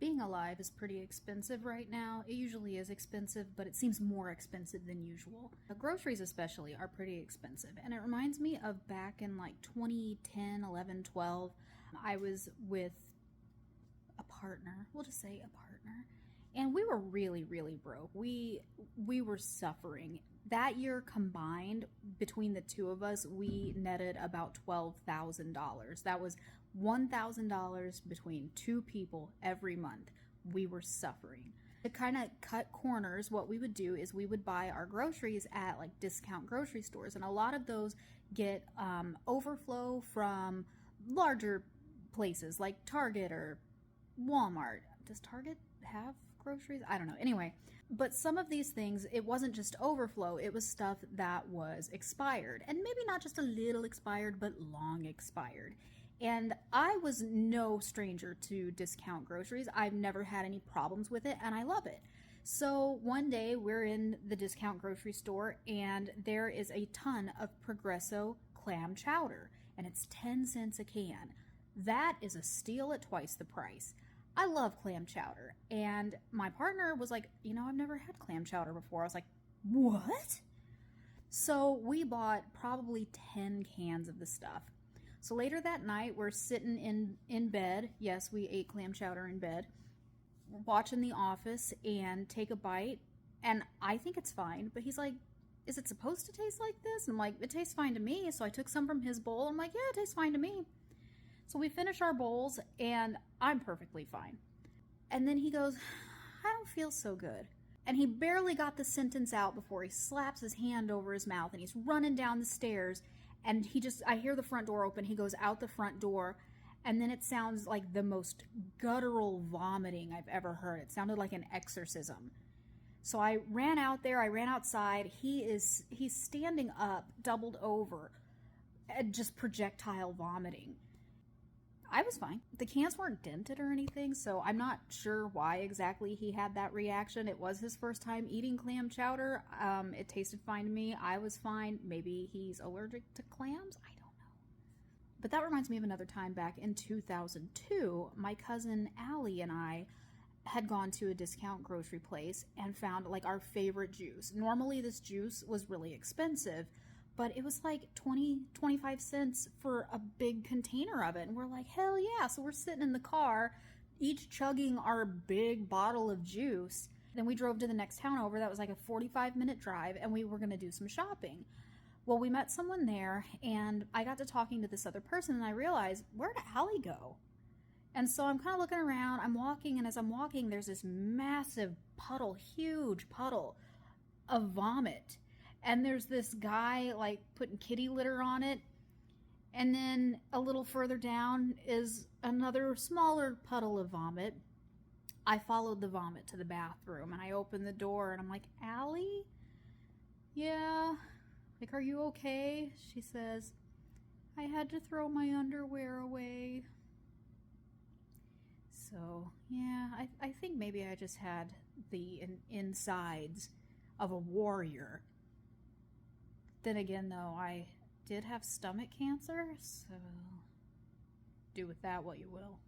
Being alive is pretty expensive right now. It usually is expensive, but it seems more expensive than usual. Groceries especially are pretty expensive. And it reminds me of back in like 2010, 11, 12. I was with a partner. We'll just say a partner. And we were really, really broke. We were suffering. That year combined, between the two of us, we netted about $12,000. That was $1,000 between two people every month. We were suffering. To kind of cut corners, what we would do is we would buy our groceries at like discount grocery stores. And a lot of those get overflow from larger places like Target or Walmart. Does Target have groceries? I don't know. Anyway, but some of these things, it wasn't just overflow, it was stuff that was expired. And maybe not just a little expired, but long expired. And I was no stranger to discount groceries. I've never had any problems with it, and I love it. So one day we're in the discount grocery store, and there is a ton of Progresso clam chowder, and it's 10 cents a can. That is a steal at twice the price. I love clam chowder. And my partner was like, I've never had clam chowder before. I was like, what? So we bought probably 10 cans of the stuff. So later that night, we're sitting in bed. Yes, we ate clam chowder in bed. We're watching The Office and take a bite. And I think it's fine. But he's like, is it supposed to taste like this? And I'm like, it tastes fine to me. So I took some from his bowl. I'm like, yeah, it tastes fine to me. So we finish our bowls, and I'm perfectly fine. And then he goes, I don't feel so good. And he barely got the sentence out before he slaps his hand over his mouth, and he's running down the stairs, and I hear the front door open. He goes out the front door, and then it sounds like the most guttural vomiting I've ever heard. It sounded like an exorcism. So I ran out there, I ran outside. He's standing up, doubled over, and just projectile vomiting. I was fine. The cans weren't dented or anything, so I'm not sure why exactly he had that reaction. It was his first time eating clam chowder. It tasted fine to me. I was fine. Maybe he's allergic to clams? I don't know. But that reminds me of another time back in 2002. My cousin Allie and I had gone to a discount grocery place and found like our favorite juice. Normally this juice was really expensive, but it was like 25 cents for a big container of it. And we're like, hell yeah. So we're sitting in the car, each chugging our big bottle of juice. Then we drove to the next town over. That was like a 45-minute drive, and we were going to do some shopping. Well, we met someone there, and I got to talking to this other person, and I realized, where'd Allie go? And so I'm kind of looking around. I'm walking, and as I'm walking, there's this massive puddle, huge puddle of vomit. And there's this guy like putting kitty litter on it. And then a little further down is another smaller puddle of vomit. I followed the vomit to the bathroom, and I opened the door, and I'm like, Allie? Yeah. Like, are you okay? She says, I had to throw my underwear away. So, yeah, I think maybe I just had the insides of a warrior. Then again, though, I did have stomach cancer, so do with that what you will.